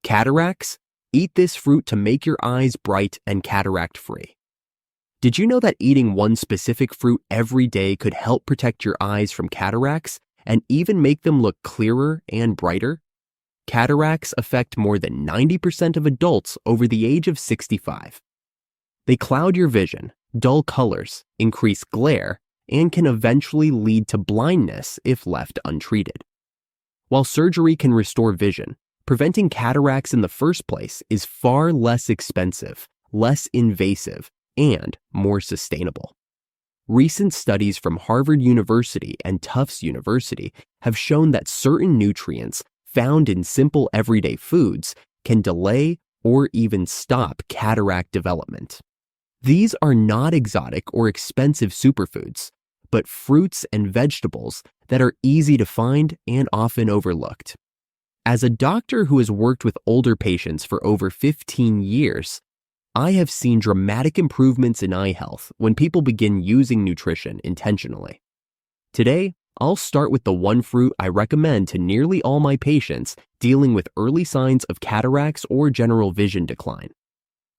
Cataracts? Eat this fruit to make your eyes bright and cataract-free. Did you know that eating one specific fruit every day could help protect your eyes from cataracts and even make them look clearer and brighter? Cataracts affect more than 90% of adults over the age of 65. They cloud your vision, dull colors, increase glare, and can eventually lead to blindness if left untreated. While surgery can restore vision, preventing cataracts in the first place is far less expensive, less invasive, and more sustainable. Recent studies from Harvard University and Tufts University have shown that certain nutrients found in simple everyday foods can delay or even stop cataract development. These are not exotic or expensive superfoods, but fruits and vegetables that are easy to find and often overlooked. As a doctor who has worked with older patients for over 15 years, I have seen dramatic improvements in eye health when people begin using nutrition intentionally. Today, I'll start with the one fruit I recommend to nearly all my patients dealing with early signs of cataracts or general vision decline.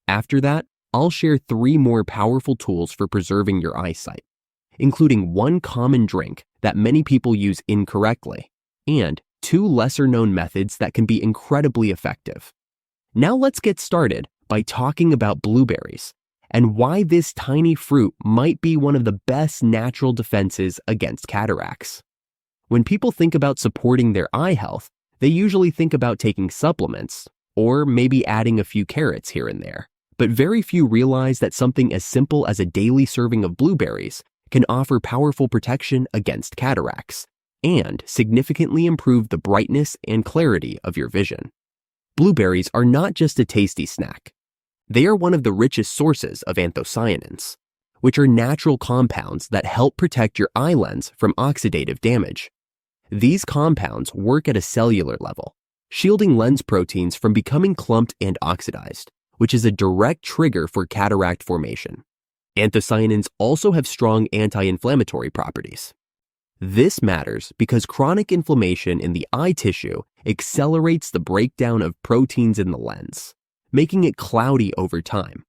After that, I'll share 3 more powerful tools for preserving your eyesight, including one common drink that many people use incorrectly, and 2 lesser-known methods that can be incredibly effective. Now let's get started by talking about blueberries and why this tiny fruit might be one of the best natural defenses against cataracts. When people think about supporting their eye health, they usually think about taking supplements or maybe adding a few carrots here and there, but very few realize that something as simple as a daily serving of blueberries can offer powerful protection against cataracts and significantly improve the brightness and clarity of your vision. Blueberries are not just a tasty snack. They are one of the richest sources of anthocyanins, which are natural compounds that help protect your eye lens from oxidative damage. These compounds work at a cellular level, shielding lens proteins from becoming clumped and oxidized, which is a direct trigger for cataract formation. Anthocyanins also have strong anti-inflammatory properties. This matters because chronic inflammation in the eye tissue accelerates the breakdown of proteins in the lens, making it cloudy over time.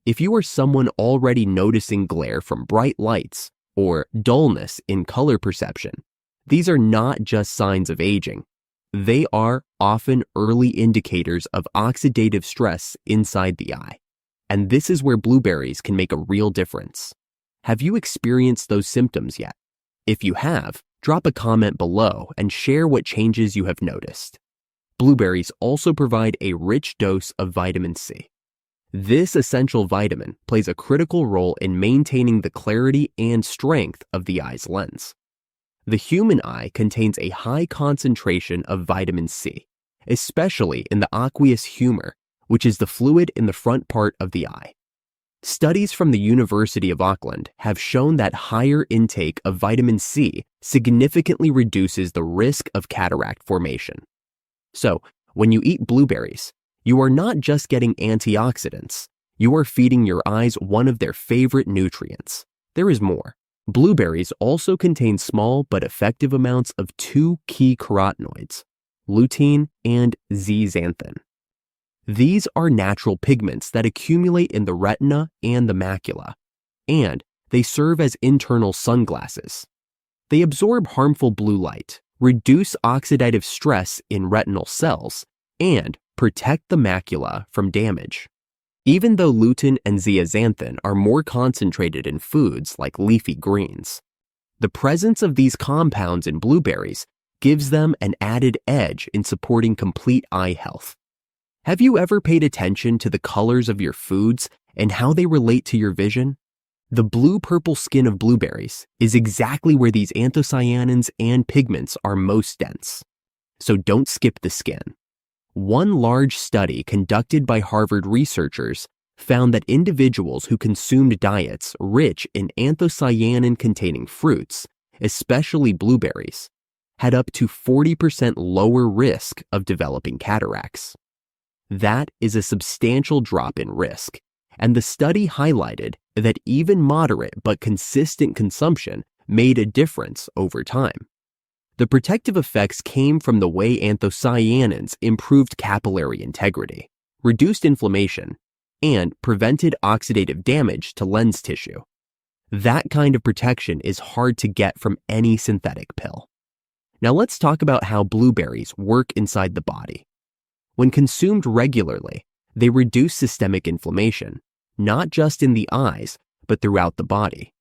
If you are someone already noticing glare from bright lights or dullness in color perception, these are not just signs of aging. They are often early indicators of oxidative stress inside the eye. And this is where blueberries can make a real difference. Have you experienced those symptoms yet? If you have, drop a comment below and share what changes you have noticed. Blueberries also provide a rich dose of vitamin C. This essential vitamin plays a critical role in maintaining the clarity and strength of the eye's lens. The human eye contains a high concentration of vitamin C, especially in the aqueous humor, which is the fluid in the front part of the eye. Studies from the University of Auckland have shown that higher intake of vitamin C significantly reduces the risk of cataract formation. So, when you eat blueberries, you are not just getting antioxidants, you are feeding your eyes one of their favorite nutrients. There is more. Blueberries also contain small but effective amounts of 2 key carotenoids, lutein and zeaxanthin. These are natural pigments that accumulate in the retina and the macula, and they serve as internal sunglasses. They absorb harmful blue light, reduce oxidative stress in retinal cells, and protect the macula from damage. Even though lutein and zeaxanthin are more concentrated in foods like leafy greens, the presence of these compounds in blueberries gives them an added edge in supporting complete eye health. Have you ever paid attention to the colors of your foods and how they relate to your vision? The blue-purple skin of blueberries is exactly where these anthocyanins and pigments are most dense. So don't skip the skin. One large study conducted by Harvard researchers found that individuals who consumed diets rich in anthocyanin-containing fruits, especially blueberries, had up to 40% lower risk of developing cataracts. That is a substantial drop in risk, and the study highlighted that even moderate but consistent consumption made a difference over time. The protective effects came from the way anthocyanins improved capillary integrity, reduced inflammation, and prevented oxidative damage to lens tissue. That kind of protection is hard to get from any synthetic pill. Now let's talk about how blueberries work inside the body. When consumed regularly, they reduce systemic inflammation, not just in the eyes, but throughout the body.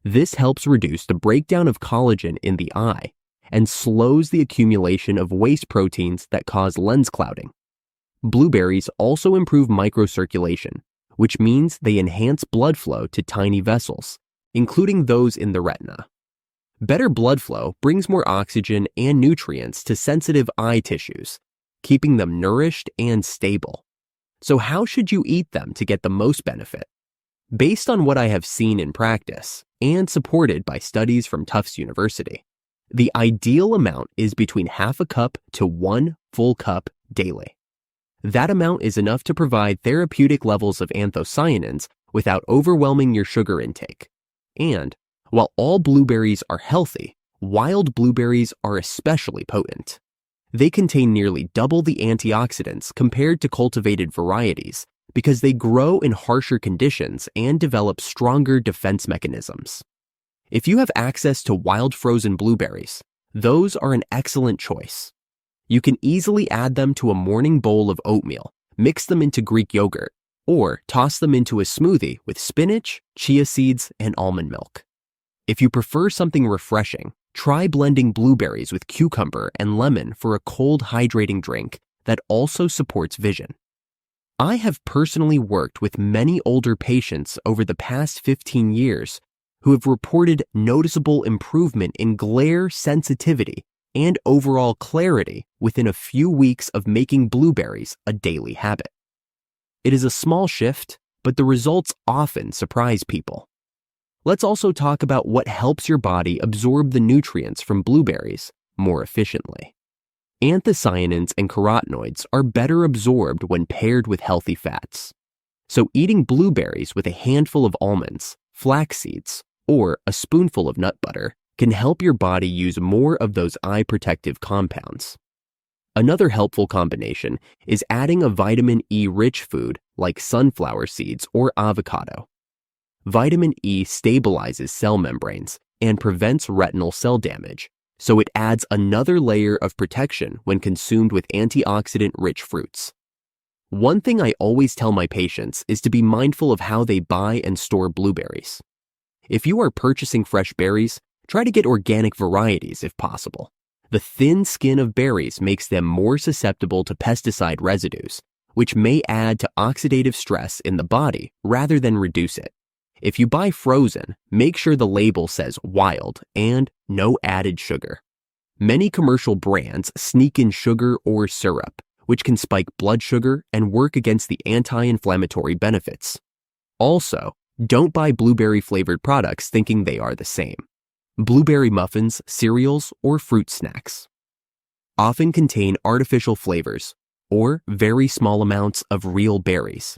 This helps reduce the breakdown of collagen in the eye and slows the accumulation of waste proteins that cause lens clouding. Blueberries also improve microcirculation, which means they enhance blood flow to tiny vessels, including those in the retina. Better blood flow brings more oxygen and nutrients to sensitive eye tissues, keeping them nourished and stable. So how should you eat them to get the most benefit? Based on what I have seen in practice, and supported by studies from Tufts University, the ideal amount is between half a cup to 1 full cup daily. That amount is enough to provide therapeutic levels of anthocyanins without overwhelming your sugar intake. And while all blueberries are healthy, wild blueberries are especially potent. They contain nearly double the antioxidants compared to cultivated varieties because they grow in harsher conditions and develop stronger defense mechanisms. If you have access to wild frozen blueberries, those are an excellent choice. You can easily add them to a morning bowl of oatmeal, mix them into Greek yogurt, or toss them into a smoothie with spinach, chia seeds, and almond milk. If you prefer something refreshing, try blending blueberries with cucumber and lemon for a cold, hydrating drink that also supports vision. I have personally worked with many older patients over the past 15 years who have reported noticeable improvement in glare sensitivity and overall clarity within a few weeks of making blueberries a daily habit. It is a small shift, but the results often surprise people. Let's also talk about what helps your body absorb the nutrients from blueberries more efficiently. Anthocyanins and carotenoids are better absorbed when paired with healthy fats. So eating blueberries with a handful of almonds, flax seeds, or a spoonful of nut butter can help your body use more of those eye protective compounds. Another helpful combination is adding a vitamin E-rich food like sunflower seeds or avocado. Vitamin E stabilizes cell membranes and prevents retinal cell damage, so it adds another layer of protection when consumed with antioxidant-rich fruits. One thing I always tell my patients is to be mindful of how they buy and store blueberries. If you are purchasing fresh berries, try to get organic varieties if possible. The thin skin of berries makes them more susceptible to pesticide residues, which may add to oxidative stress in the body rather than reduce it. If you buy frozen, make sure the label says wild and no added sugar. Many commercial brands sneak in sugar or syrup, which can spike blood sugar and work against the anti-inflammatory benefits. Also, don't buy blueberry-flavored products thinking they are the same. Blueberry muffins, cereals, or fruit snacks often contain artificial flavors or very small amounts of real berries.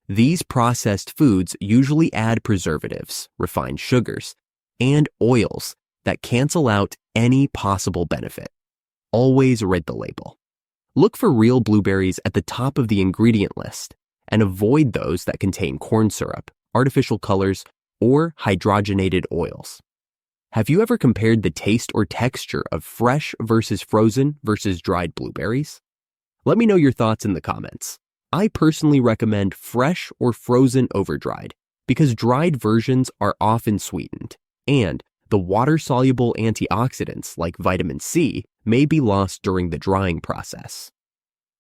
These processed foods usually add preservatives, refined sugars, and oils that cancel out any possible benefit. Always read the label. Look for real blueberries at the top of the ingredient list and avoid those that contain corn syrup, artificial colors, or hydrogenated oils. Have you ever compared the taste or texture of fresh versus frozen versus dried blueberries? Let me know your thoughts in the comments. I personally recommend fresh or frozen over dried because dried versions are often sweetened, and the water-soluble antioxidants like vitamin C may be lost during the drying process.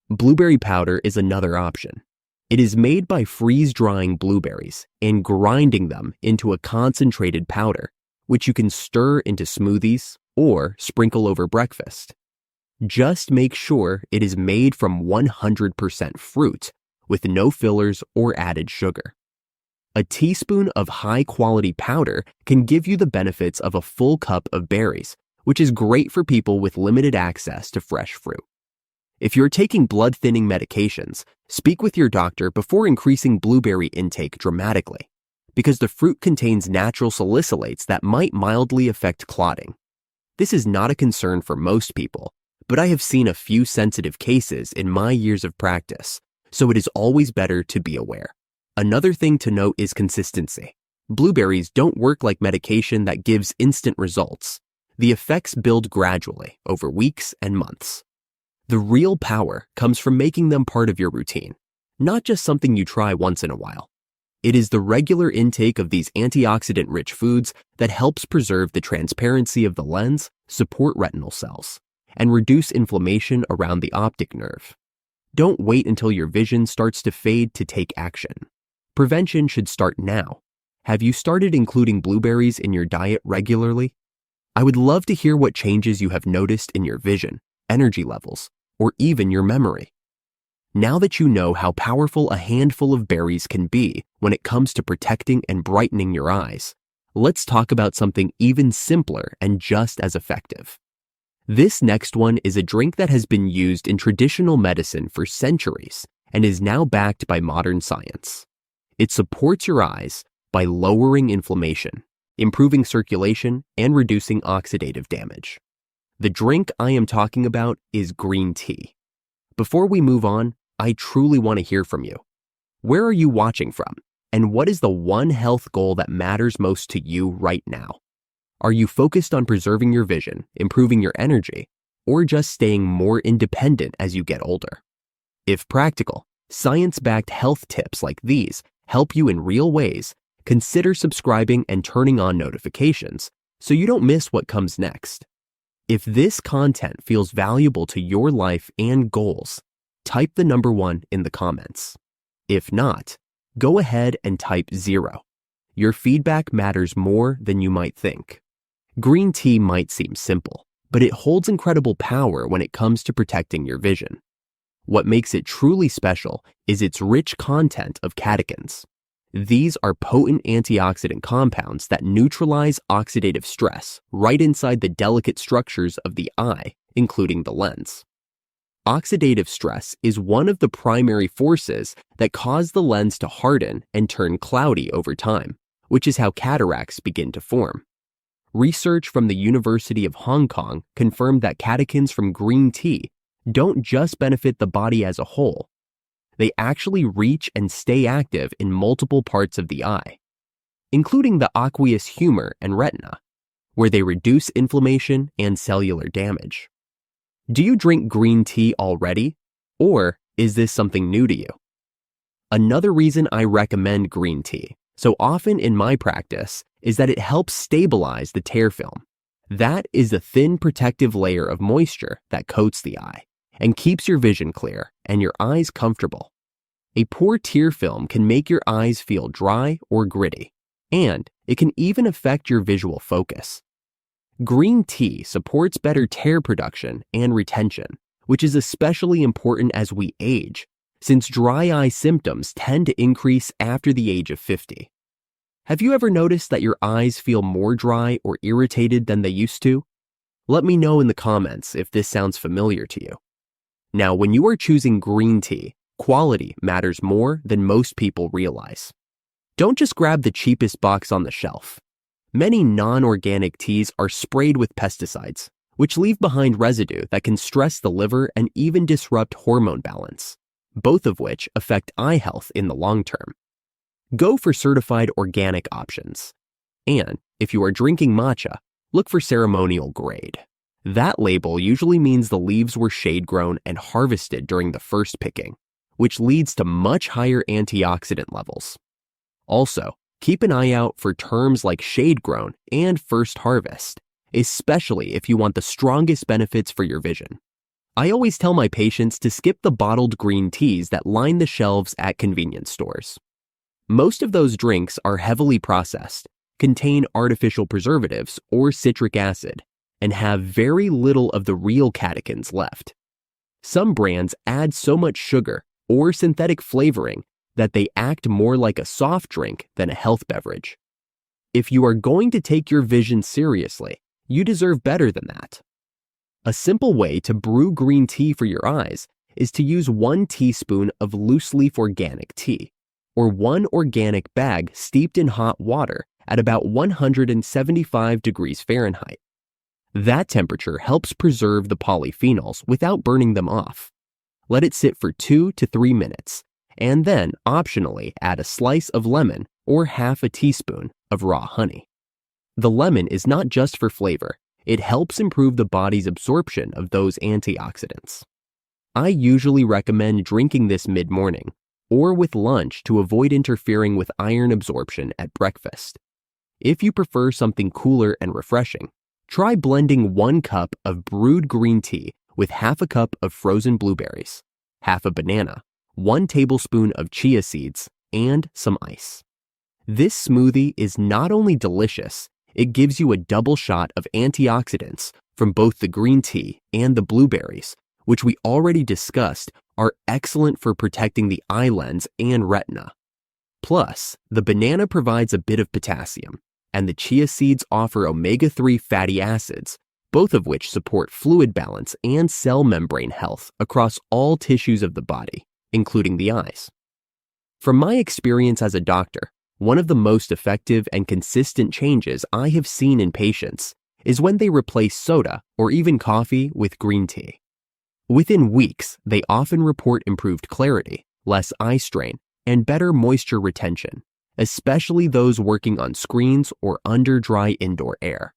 Blueberry powder is another option. It is made by freeze-drying blueberries and grinding them into a concentrated powder, which you can stir into smoothies or sprinkle over breakfast. Just make sure it is made from 100% fruit with no fillers or added sugar. A teaspoon of high-quality powder can give you the benefits of a full cup of berries, which is great for people with limited access to fresh fruit. If you're taking blood-thinning medications, speak with your doctor before increasing blueberry intake dramatically, because the fruit contains natural salicylates that might mildly affect clotting. This is not a concern for most people, but I have seen a few sensitive cases in my years of practice, so it is always better to be aware. Another thing to note is consistency. Blueberries don't work like medication that gives instant results. The effects build gradually over weeks and months. The real power comes from making them part of your routine, not just something you try once in a while. It is the regular intake of these antioxidant-rich foods that helps preserve the transparency of the lens, support retinal cells, and reduce inflammation around the optic nerve. Don't wait until your vision starts to fade to take action. Prevention should start now. Have you started including blueberries in your diet regularly? I would love to hear what changes you have noticed in your vision, energy levels, or even your memory. Now that you know how powerful a handful of berries can be when it comes to protecting and brightening your eyes, let's talk about something even simpler and just as effective. This next one is a drink that has been used in traditional medicine for centuries and is now backed by modern science. It supports your eyes by lowering inflammation, improving circulation, and reducing oxidative damage. The drink I am talking about is green tea. Before we move on, I truly want to hear from you. Where are you watching from? And what is the one health goal that matters most to you right now? Are you focused on preserving your vision, improving your energy, or just staying more independent as you get older? If practical, science-backed health tips like these help you in real ways, consider subscribing and turning on notifications so you don't miss what comes next. If this content feels valuable to your life and goals, type the number 1 in the comments. If not, go ahead and type 0. Your feedback matters more than you might think. Green tea might seem simple, but it holds incredible power when it comes to protecting your vision. What makes it truly special is its rich content of catechins. These are potent antioxidant compounds that neutralize oxidative stress right inside the delicate structures of the eye, including the lens. Oxidative stress is one of the primary forces that cause the lens to harden and turn cloudy over time, which is how cataracts begin to form. Research from the University of Hong Kong confirmed that catechins from green tea don't just benefit the body as a whole. They actually reach and stay active in multiple parts of the eye, including the aqueous humor and retina, where they reduce inflammation and cellular damage. Do you drink green tea already, or is this something new to you? Another reason I recommend green tea so often in my practice is that it helps stabilize the tear film. That is the thin protective layer of moisture that coats the eye and keeps your vision clear and your eyes comfortable. A poor tear film can make your eyes feel dry or gritty, and it can even affect your visual focus. Green tea supports better tear production and retention, which is especially important as we age, since dry eye symptoms tend to increase after the age of 50. Have you ever noticed that your eyes feel more dry or irritated than they used to? Let me know in the comments if this sounds familiar to you. Now, when you are choosing green tea, quality matters more than most people realize. Don't just grab the cheapest box on the shelf. Many non-organic teas are sprayed with pesticides, which leave behind residue that can stress the liver and even disrupt hormone balance, both of which affect eye health in the long term. Go for certified organic options. And if you are drinking matcha, look for ceremonial grade. That label usually means the leaves were shade-grown and harvested during the first picking, which leads to much higher antioxidant levels. Also, keep an eye out for terms like shade-grown and first harvest, especially if you want the strongest benefits for your vision. I always tell my patients to skip the bottled green teas that line the shelves at convenience stores. Most of those drinks are heavily processed, contain artificial preservatives or citric acid, and have very little of the real catechins left. Some brands add so much sugar or synthetic flavoring that they act more like a soft drink than a health beverage. If you are going to take your vision seriously, you deserve better than that. A simple way to brew green tea for your eyes is to use 1 teaspoon of loose-leaf organic tea, or 1 organic bag steeped in hot water at about 175 degrees Fahrenheit. That temperature helps preserve the polyphenols without burning them off. Let it sit for 2 to 3 minutes, and then optionally add a slice of lemon or half a teaspoon of raw honey. The lemon is not just for flavor, it helps improve the body's absorption of those antioxidants. I usually recommend drinking this mid-morning or with lunch to avoid interfering with iron absorption at breakfast. If you prefer something cooler and refreshing, try blending 1 cup of brewed green tea with half a cup of frozen blueberries, half a banana, 1 tablespoon of chia seeds, and some ice. This smoothie is not only delicious, it gives you a double shot of antioxidants from both the green tea and the blueberries, which we already discussed are excellent for protecting the eye lens and retina. Plus, the banana provides a bit of potassium, and the chia seeds offer omega-3 fatty acids, both of which support fluid balance and cell membrane health across all tissues of the body, including the eyes. From my experience as a doctor, one of the most effective and consistent changes I have seen in patients is when they replace soda or even coffee with green tea. Within weeks, they often report improved clarity, less eye strain, and better moisture retention, especially those working on screens or under dry indoor air.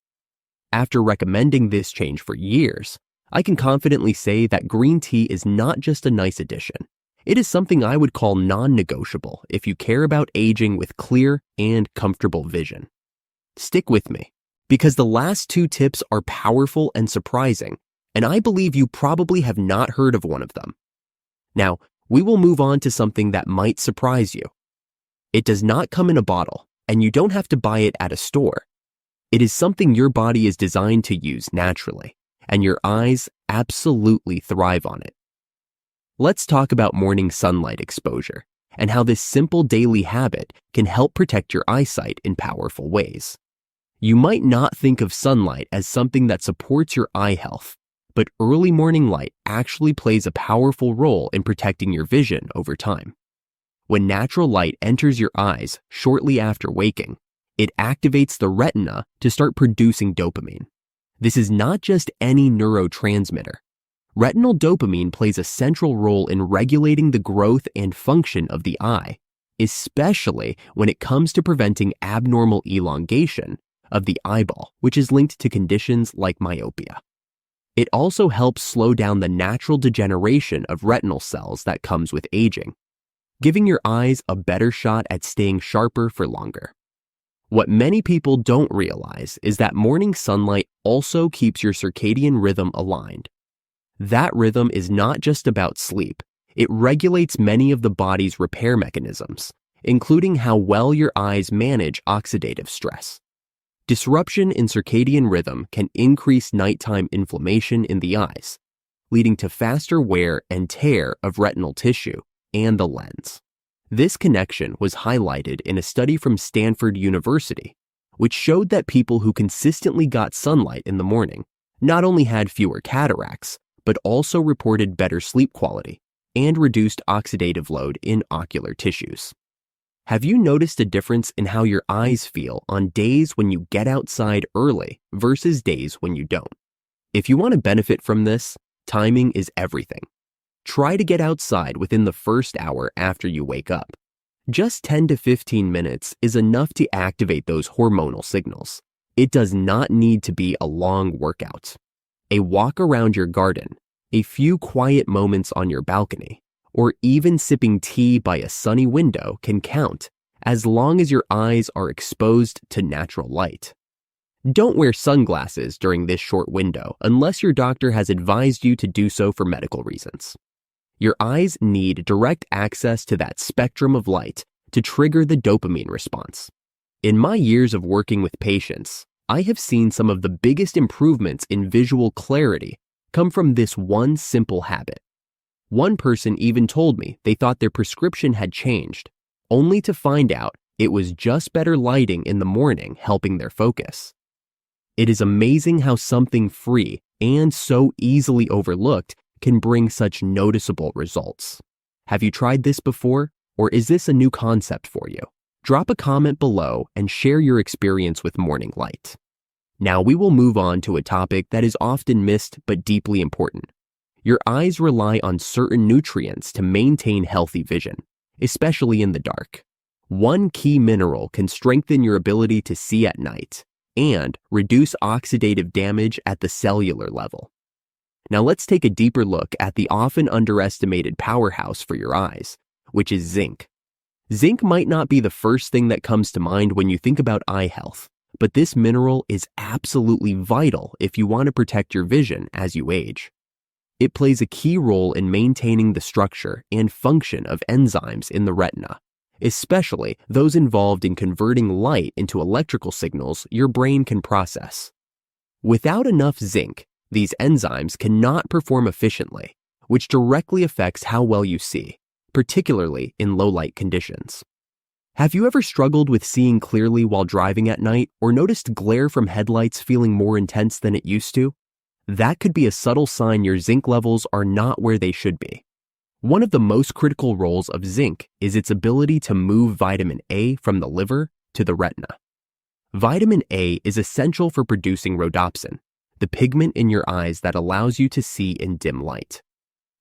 After recommending this change for years, I can confidently say that green tea is not just a nice addition. It is something I would call non-negotiable if you care about aging with clear and comfortable vision. Stick with me, because the last 2 tips are powerful and surprising, and I believe you probably have not heard of one of them. Now, we will move on to something that might surprise you. It does not come in a bottle, and you don't have to buy it at a store. It is something your body is designed to use naturally, and your eyes absolutely thrive on it. Let's talk about morning sunlight exposure and how this simple daily habit can help protect your eyesight in powerful ways. You might not think of sunlight as something that supports your eye health, but early morning light actually plays a powerful role in protecting your vision over time. When natural light enters your eyes shortly after waking, it activates the retina to start producing dopamine. This is not just any neurotransmitter. Retinal dopamine plays a central role in regulating the growth and function of the eye, especially when it comes to preventing abnormal elongation of the eyeball, which is linked to conditions like myopia. It also helps slow down the natural degeneration of retinal cells that comes with aging, giving your eyes a better shot at staying sharper for longer. What many people don't realize is that morning sunlight also keeps your circadian rhythm aligned. That rhythm is not just about sleep. It regulates many of the body's repair mechanisms, including how well your eyes manage oxidative stress. Disruption in circadian rhythm can increase nighttime inflammation in the eyes, leading to faster wear and tear of retinal tissue and the lens. This connection was highlighted in a study from Stanford University, which showed that people who consistently got sunlight in the morning not only had fewer cataracts, but also reported better sleep quality and reduced oxidative load in ocular tissues. Have you noticed a difference in how your eyes feel on days when you get outside early versus days when you don't? If you want to benefit from this, timing is everything. Try to get outside within the first hour after you wake up. Just 10 to 15 minutes is enough to activate those hormonal signals. It does not need to be a long workout. A walk around your garden, a few quiet moments on your balcony, or even sipping tea by a sunny window can count, as long as your eyes are exposed to natural light. Don't wear sunglasses during this short window unless your doctor has advised you to do so for medical reasons. Your eyes need direct access to that spectrum of light to trigger the dopamine response. In my years of working with patients, I have seen some of the biggest improvements in visual clarity come from this one simple habit. One person even told me they thought their prescription had changed, only to find out it was just better lighting in the morning helping their focus. It is amazing how something free and so easily overlooked can bring such noticeable results. Have you tried this before, or is this a new concept for you? Drop a comment below and share your experience with morning light. Now we will move on to a topic that is often missed but deeply important. Your eyes rely on certain nutrients to maintain healthy vision, especially in the dark. One key mineral can strengthen your ability to see at night and reduce oxidative damage at the cellular level. Now let's take a deeper look at the often underestimated powerhouse for your eyes, which is zinc. Zinc might not be the first thing that comes to mind when you think about eye health, but this mineral is absolutely vital if you want to protect your vision as you age. It plays a key role in maintaining the structure and function of enzymes in the retina, especially those involved in converting light into electrical signals your brain can process. Without enough zinc, these enzymes cannot perform efficiently, which directly affects how well you see, particularly in low-light conditions. Have you ever struggled with seeing clearly while driving at night or noticed glare from headlights feeling more intense than it used to? That could be a subtle sign your zinc levels are not where they should be. One of the most critical roles of zinc is its ability to move vitamin A from the liver to the retina. Vitamin A is essential for producing rhodopsin, the pigment in your eyes that allows you to see in dim light.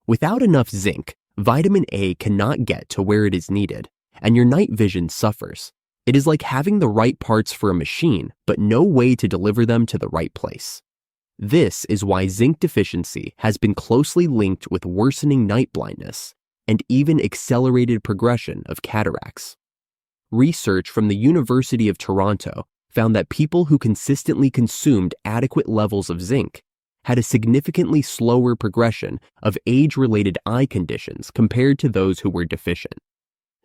Without enough zinc, vitamin A cannot get to where it is needed, and your night vision suffers. It is like having the right parts for a machine, but no way to deliver them to the right place. This is why zinc deficiency has been closely linked with worsening night blindness and even accelerated progression of cataracts. Research from the University of Toronto found that people who consistently consumed adequate levels of zinc had a significantly slower progression of age-related eye conditions compared to those who were deficient.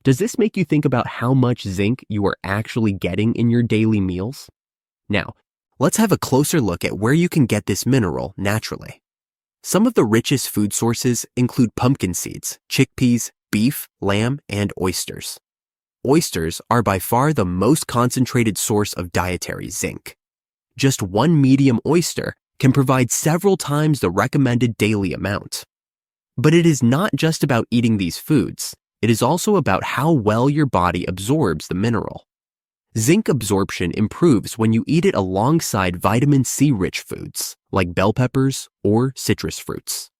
Does this make you think about how much zinc you are actually getting in your daily meals? Now, let's have a closer look at where you can get this mineral naturally. Some of the richest food sources include pumpkin seeds, chickpeas, beef, lamb, and oysters. Oysters are by far the most concentrated source of dietary zinc. Just one medium oyster can provide several times the recommended daily amount. But it is not just about eating these foods. It is also about how well your body absorbs the mineral. Zinc absorption improves when you eat it alongside vitamin C-rich foods like bell peppers or citrus fruits.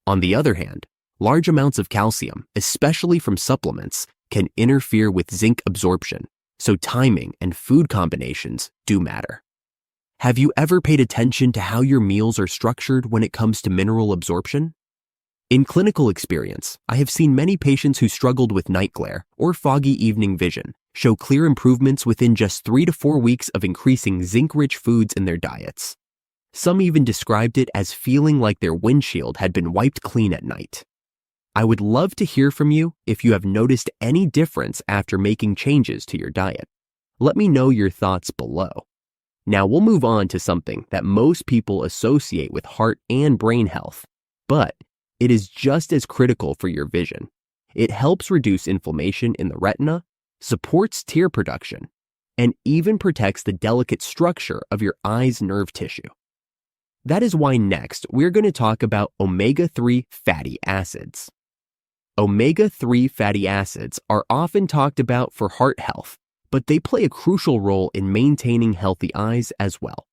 On the other hand, large amounts of calcium, especially from supplements, can interfere with zinc absorption, so timing and food combinations do matter. Have you ever paid attention to how your meals are structured when it comes to mineral absorption? In clinical experience, I have seen many patients who struggled with night glare or foggy evening vision show clear improvements within just 3 to 4 weeks of increasing zinc-rich foods in their diets. Some even described it as feeling like their windshield had been wiped clean at night. I would love to hear from you if you have noticed any difference after making changes to your diet. Let me know your thoughts below. Now we'll move on to something that most people associate with heart and brain health, but it is just as critical for your vision. It helps reduce inflammation in the retina, supports tear production, and even protects the delicate structure of your eye's nerve tissue. That is why next we're going to talk about omega-3 fatty acids. Omega-3 fatty acids are often talked about for heart health, but they play a crucial role in maintaining healthy eyes as well.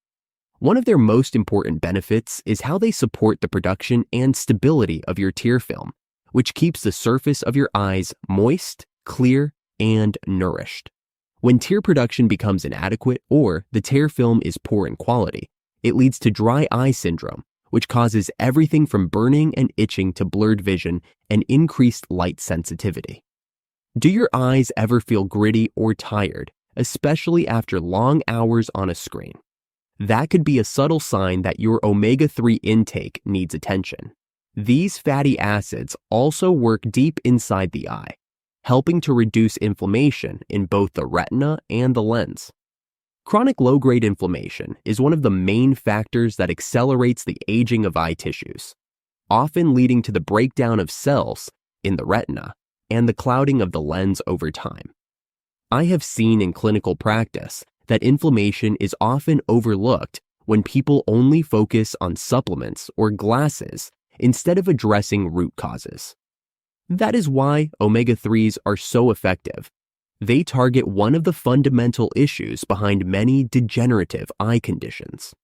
One of their most important benefits is how they support the production and stability of your tear film, which keeps the surface of your eyes moist, clear, and nourished. When tear production becomes inadequate or the tear film is poor in quality, it leads to dry eye syndrome, which causes everything from burning and itching to blurred vision and increased light sensitivity. Do your eyes ever feel gritty or tired, especially after long hours on a screen? That could be a subtle sign that your omega-3 intake needs attention. These fatty acids also work deep inside the eye, helping to reduce inflammation in both the retina and the lens. Chronic low-grade inflammation is one of the main factors that accelerates the aging of eye tissues, often leading to the breakdown of cells in the retina and the clouding of the lens over time. I have seen in clinical practice that inflammation is often overlooked when people only focus on supplements or glasses instead of addressing root causes. That is why omega-3s are so effective. They target one of the fundamental issues behind many degenerative eye conditions.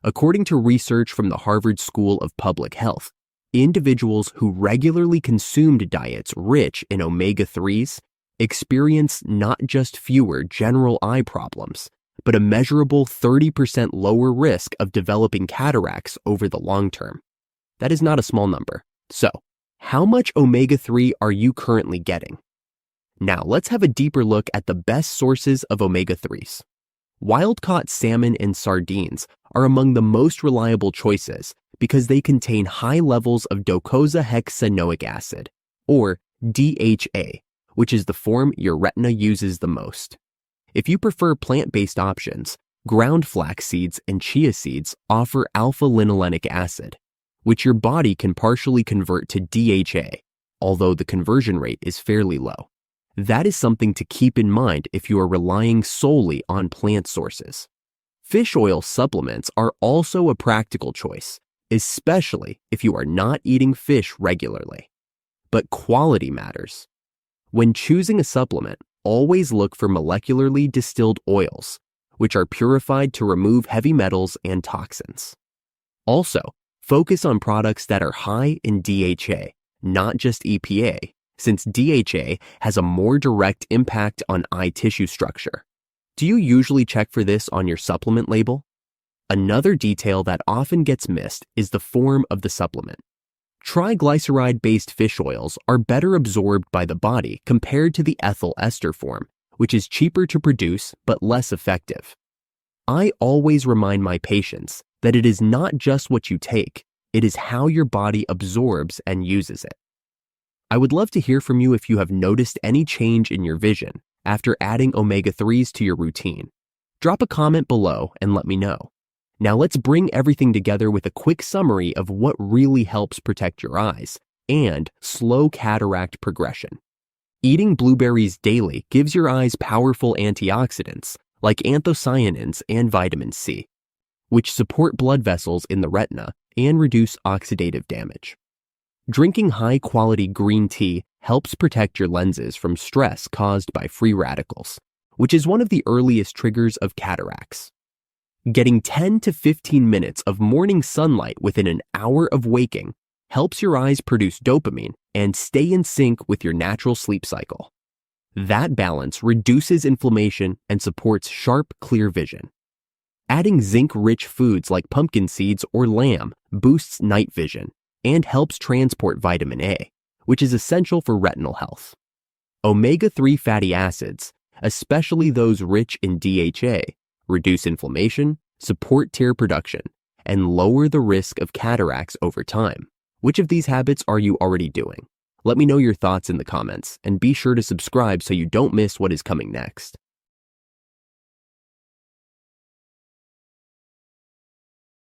According to research from the Harvard School of Public Health, individuals who regularly consumed diets rich in omega-3s experience not just fewer general eye problems, but a measurable 30% lower risk of developing cataracts over the long term. That is not a small number. So, how much omega-3 are you currently getting? Now, let's have a deeper look at the best sources of omega-3s. Wild-caught salmon and sardines are among the most reliable choices because they contain high levels of docosahexaenoic acid, or DHA, which is the form your retina uses the most. If you prefer plant-based options, ground flax seeds and chia seeds offer alpha-linolenic acid, which your body can partially convert to DHA, although the conversion rate is fairly low. That is something to keep in mind if you are relying solely on plant sources. Fish oil supplements are also a practical choice, especially if you are not eating fish regularly. But quality matters. When choosing a supplement, always look for molecularly distilled oils, which are purified to remove heavy metals and toxins. Also, focus on products that are high in DHA, not just EPA, since DHA has a more direct impact on eye tissue structure. Do you usually check for this on your supplement label? Another detail that often gets missed is the form of the supplement. Triglyceride-based fish oils are better absorbed by the body compared to the ethyl ester form, which is cheaper to produce but less effective. I always remind my patients that it is not just what you take, it is how your body absorbs and uses it. I would love to hear from you if you have noticed any change in your vision after adding omega-3s to your routine. Drop a comment below and let me know. Now let's bring everything together with a quick summary of what really helps protect your eyes and slow cataract progression. Eating blueberries daily gives your eyes powerful antioxidants like anthocyanins and vitamin C, which support blood vessels in the retina and reduce oxidative damage. Drinking high-quality green tea helps protect your lenses from stress caused by free radicals, which is one of the earliest triggers of cataracts. Getting 10 to 15 minutes of morning sunlight within an hour of waking helps your eyes produce dopamine and stay in sync with your natural sleep cycle. That balance reduces inflammation and supports sharp, clear vision. Adding zinc-rich foods like pumpkin seeds or lamb boosts night vision and helps transport vitamin A, which is essential for retinal health. Omega-3 fatty acids, especially those rich in DHA, reduce inflammation, support tear production, and lower the risk of cataracts over time. Which of these habits are you already doing? Let me know your thoughts in the comments, and be sure to subscribe so you don't miss what is coming next.